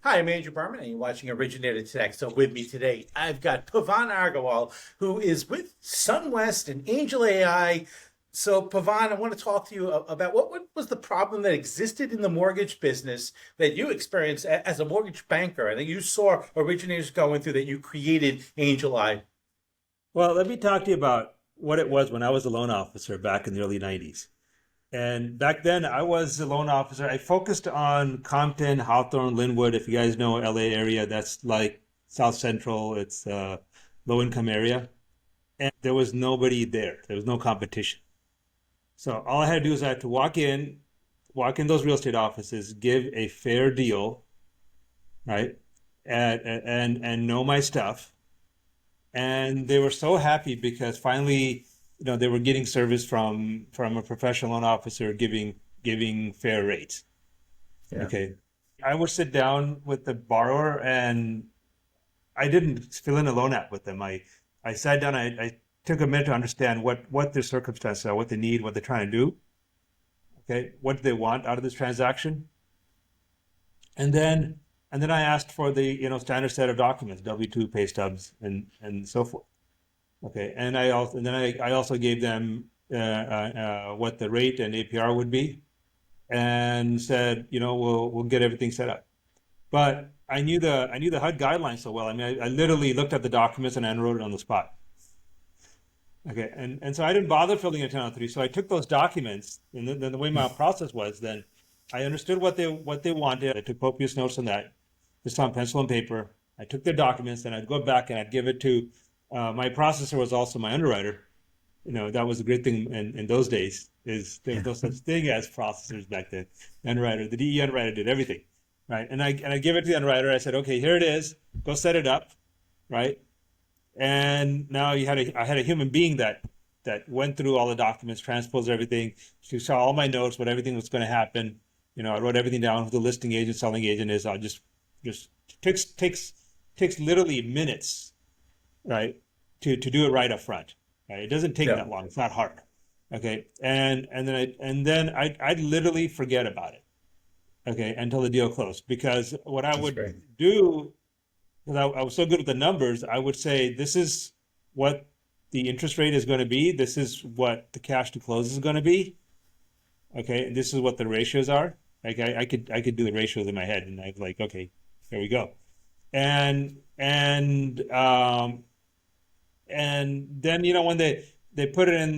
Hi, I'm Andrew Berman, and you're watching OriginatorTech. So with me today, I've got Pavan Agarwal, who is with SunWest and Angel AI. So, Pavan, I want to talk to you about what was the problem that existed in the mortgage business that you experienced as a mortgage banker, and that you saw originators going through, that you created Angel AI. Well, let me talk to you about what it was when I was a loan officer back in the early 90s. And back then, I was a loan officer. I focused on Compton, Hawthorne, Linwood. If you guys know LA area, that's like South Central. It's a low income area. And there was nobody there. There was no competition. So all I had to do is I had to walk in those real estate offices, give a fair deal, right? And know my stuff. And they were so happy because finally, they were getting service from a professional loan officer giving fair rates. Yeah. Okay. I would sit down with the borrower and I didn't fill in a loan app with them. I sat down, I took a minute to understand what their circumstances are, what they need, what they're trying to do. Okay. What do they want out of this transaction? And then I asked for the standard set of documents, W-2, pay stubs, and so forth. Okay, and I also gave them what the rate and APR would be, and said, we'll get everything set up. But I knew the HUD guidelines so well. I mean, I literally looked at the documents and I wrote it on the spot. Okay, and so I didn't bother filling a 1003. So I took those documents, and then the way my process was, then I understood what they wanted. I took copious notes on that, just on pencil and paper. I took their documents, and I'd go back and I'd give it to my processor was also my underwriter. That was a great thing in those days. Is there was no such thing as processors back then. The DE underwriter did everything, right? And I give it to the underwriter. I said, okay, here it is. Go set it up, right? And now I had a human being that went through all the documents, transposed everything. She saw all my notes, what everything was going to happen. I wrote everything down. Who the listing agent, selling agent is. I'll just takes literally minutes, right, to do it right up front. Right? It doesn't take Yeah. that long. It's not hard. Okay, and then I'd literally forget about it. Okay, until the deal closed, because what I That's would great. do, because I was so good with the numbers, I would say this is what the interest rate is going to be. This is what the cash to close is going to be. Okay, and this is what the ratios are. Like I could do the ratios in my head, and I was like, okay, here we go. And and then when they put it in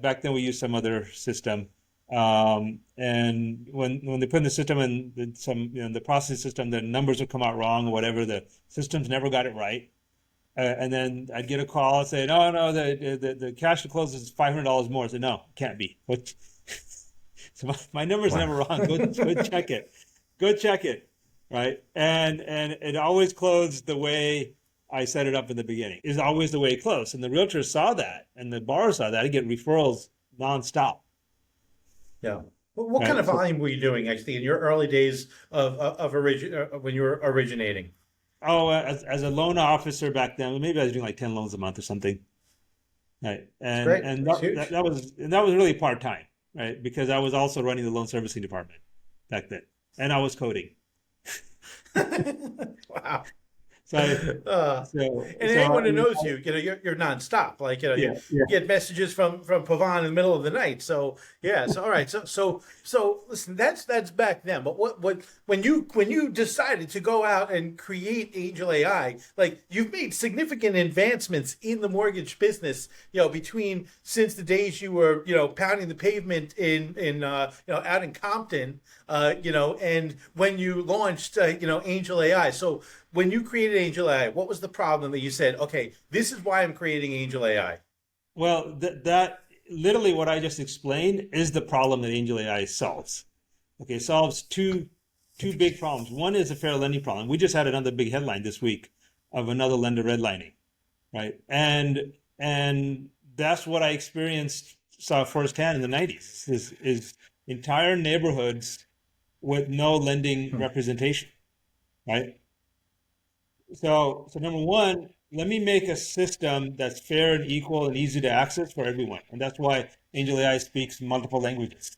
back then we used some other system, and when they put in the system and the processing system, the numbers would come out wrong or whatever. The systems never got it right, and then I'd get a call and say, no, the cash to close is $500 more. I said, no, it can't be. What? So my number's Wow. never wrong. Go check it. Go check it. Right. And it always closed the way I set it up in the beginning. Is always the way it closed. And the realtors saw that and the borrowers saw that. I get referrals nonstop. Yeah. What kind Right. of So, volume were you doing actually in your early days when you were originating? as a loan officer back then, maybe I was doing like 10 loans a month or something. Right. It's And great. and It's that, that, huge. that was and that was really part time, right? Because I was also running the loan servicing department back then. And I was coding. Wow. So I, Uh, so and so anyone who I, knows you, you're nonstop. Like, yeah, you yeah. get messages from Pavan in the middle of the night. So yeah. So all right. So listen, that's back then. But what when you decided to go out and create Angel AI, like you've made significant advancements in the mortgage business. Between since the days you were pounding the pavement in out in Compton, and when you launched Angel AI. So when you created Angel AI, what was the problem that you said, okay, this is why I'm creating Angel AI? Well, that literally what I just explained is the problem that Angel AI solves. Okay, it solves two big problems. One is a fair lending problem. We just had another big headline this week of another lender redlining, right? And that's what I saw firsthand in the 90s is entire neighborhoods with no lending Hmm. representation, right? So number one, let me make a system that's fair and equal and easy to access for everyone. And that's why Angel AI speaks multiple languages.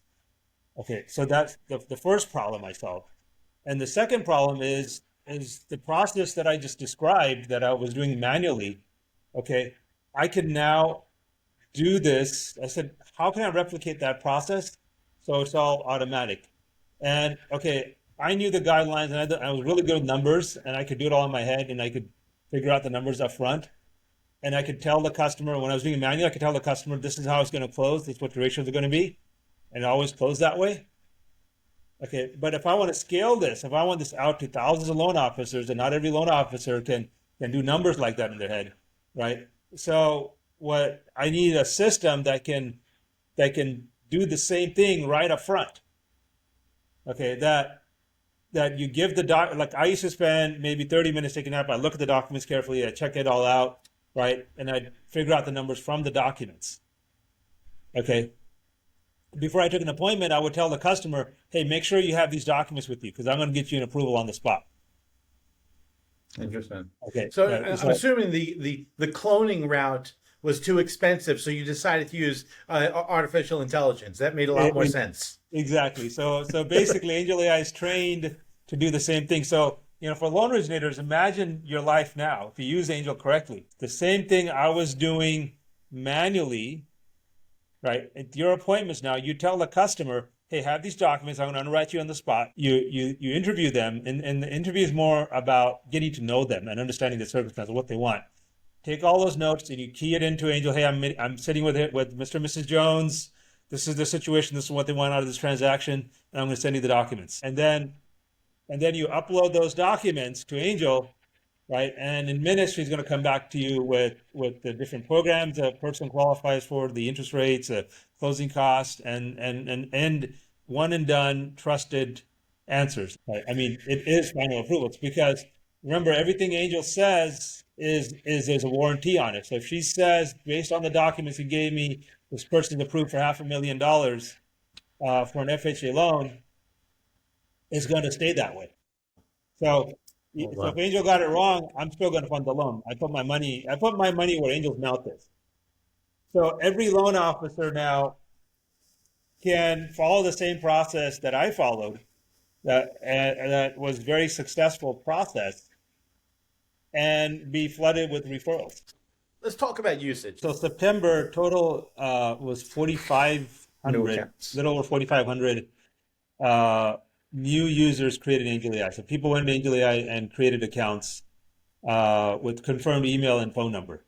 Okay, so that's the first problem I solved. And the second problem is is the process that I just described that I was doing manually. Okay, I can now do this. I said, how can I replicate that process so it's all automatic? And okay, I knew the guidelines, and I was really good with numbers, and I could do it all in my head, and I could figure out the numbers up front. And I could tell the customer when I was doing it manually, I could tell the customer this is how it's going to close, this is what the ratios are going to be, and it always close that way. Okay, but if I want to scale this, if I want this out to thousands of loan officers, and not every loan officer can do numbers like that in their head, right? So what I need a system that can do the same thing right up front. Okay, that you give the doc, like I used to spend maybe 30 minutes taking up. I look at the documents carefully, I check it all out, right, and I figure out the numbers from the documents. Okay. Before I took an appointment, I would tell the customer, hey, make sure you have these documents with you because I'm going to get you an approval on the spot. Interesting. Okay. So I'm assuming the cloning route was too expensive, so you decided to use artificial intelligence. That made a lot more sense. Exactly. So basically, Angel AI is trained to do the same thing. So, for loan originators, imagine your life now if you use Angel correctly. The same thing I was doing manually, right? At your appointments now, you tell the customer, hey, have these documents. I'm going to underwrite you on the spot. You interview them, and the interview is more about getting to know them and understanding the circumstances, what they want. Take all those notes and you key it into Angel. Hey, I'm sitting with Mr. and Mrs. Jones. This is the situation. This is what they want out of this transaction, and I'm going to send you the documents. And then you upload those documents to Angel, right? And in minutes, she's going to come back to you with the different programs a person qualifies for, the interest rates, closing costs, and one and done trusted answers. Right? I mean, it is final approvals because remember, everything Angel says is there's a warranty on it. So if she says, based on the documents you gave me, this person's approved for $500,000 for an FHA loan, it's going to stay that way. So if Angel got it wrong, I'm still going to fund the loan. I put my money where Angel's mouth is. So every loan officer now can follow the same process that I followed, that was very successful process, and be flooded with referrals. Let's talk about usage. So September total was 4,500, little over 4,500 new users created Angel AI. So people went to Angel AI and created accounts with confirmed email and phone number.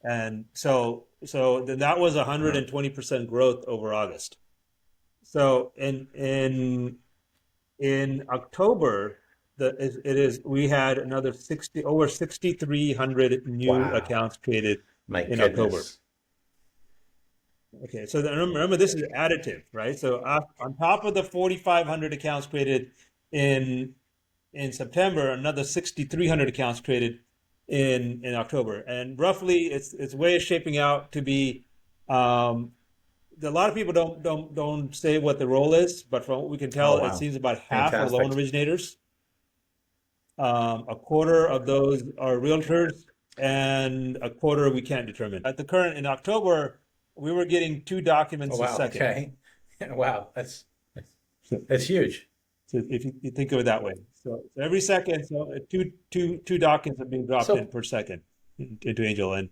And so that was 120% growth over August. So in October, we had another over 6,300 new accounts created in October. Okay, so remember this is additive, right? So on top of the 4,500 accounts created in September, another 6,300 accounts created in October, and roughly its way is shaping out to be. A lot of people don't say what the role is, but from what we can tell, it seems about half are loan originators. A quarter of those are realtors, and a quarter we can't determine. In October, we were getting 2 documents a second. Okay. Wow, that's huge. So if you think of it that way, so every second, two documents are being dropped in per second into Angel. And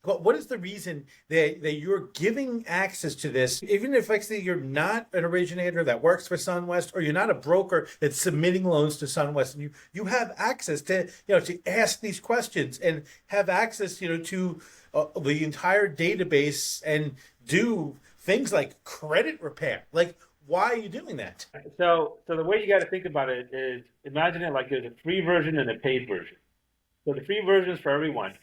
what is the reason that you're giving access to this, even if actually you're not an originator that works for SunWest, or you're not a broker that's submitting loans to SunWest, and you have access to to ask these questions and have access to the entire database and do things like credit repair. Like, why are you doing that? So the way you got to think about it is, imagine it like there's a free version and a paid version. So the free version is for everyone,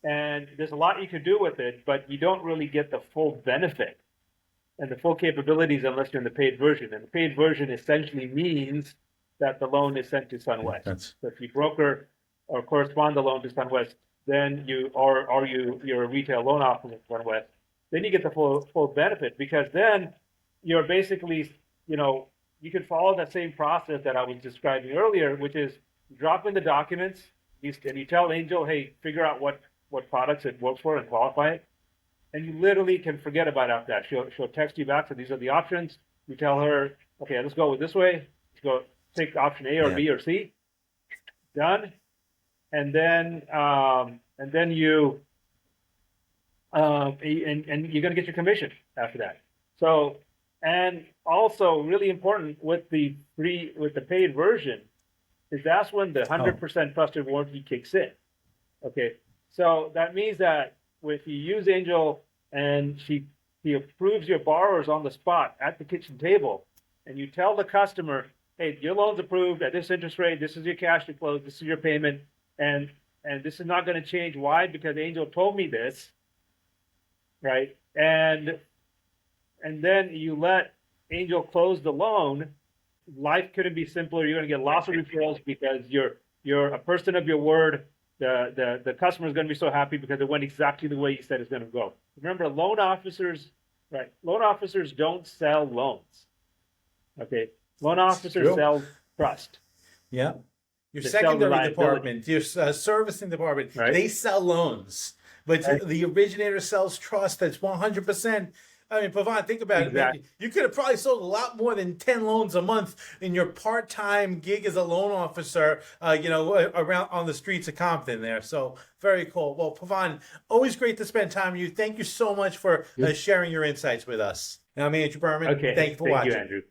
and there's a lot you can do with it, but you don't really get the full benefit and the full capabilities unless you're in the paid version. And the paid version essentially means that the loan is sent to SunWest. So if you broker or correspond the loan to SunWest, then you're a retail loan officer at SunWest, then you get the full benefit, because then you're basically, you can follow that same process that I was describing earlier, which is drop in the documents, and you tell Angel, hey, figure out what products it works for and qualify it. And you literally can forget about after that. She'll text you back, so these are the options. You tell her, okay, let's go with this way. Let's go take option A or B or C. done, and then you and you're going to get your commission after that. So, and also really important with the paid version is that's when the 100% trusted warranty kicks in. Okay, so that means that if you use Angel and he approves your borrowers on the spot at the kitchen table, and you tell the customer, hey, your loan's approved at this interest rate, this is your cash to close, this is your payment, and this is not going to change. Why? Because Angel told me this, right? And then you let Angel close the loan. Life couldn't be simpler. You're going to get lots of referrals because you're a person of your word. The customer is going to be so happy because it went exactly the way you said it's going to go. Remember, loan officers, right? Loan officers don't sell loans. Okay, loan officers sell trust. Yeah. Your They sell secondary reliability. department, your servicing department, Right. they sell loans, but Right. the originator sells trust. That's 100%. I mean, Pavan, think about Exactly. it. You could have probably sold a lot more than 10 loans a month in your part-time gig as a loan officer, around on the streets of Compton there. So very cool. Well, Pavan, always great to spend time with you. Thank you so much for sharing your insights with us. Now, I'm Andrew Berman. Okay. Thank you for watching. Thank you, Andrew.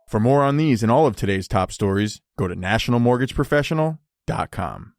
For more on these and all of today's top stories, go to nationalmortgageprofessional.com.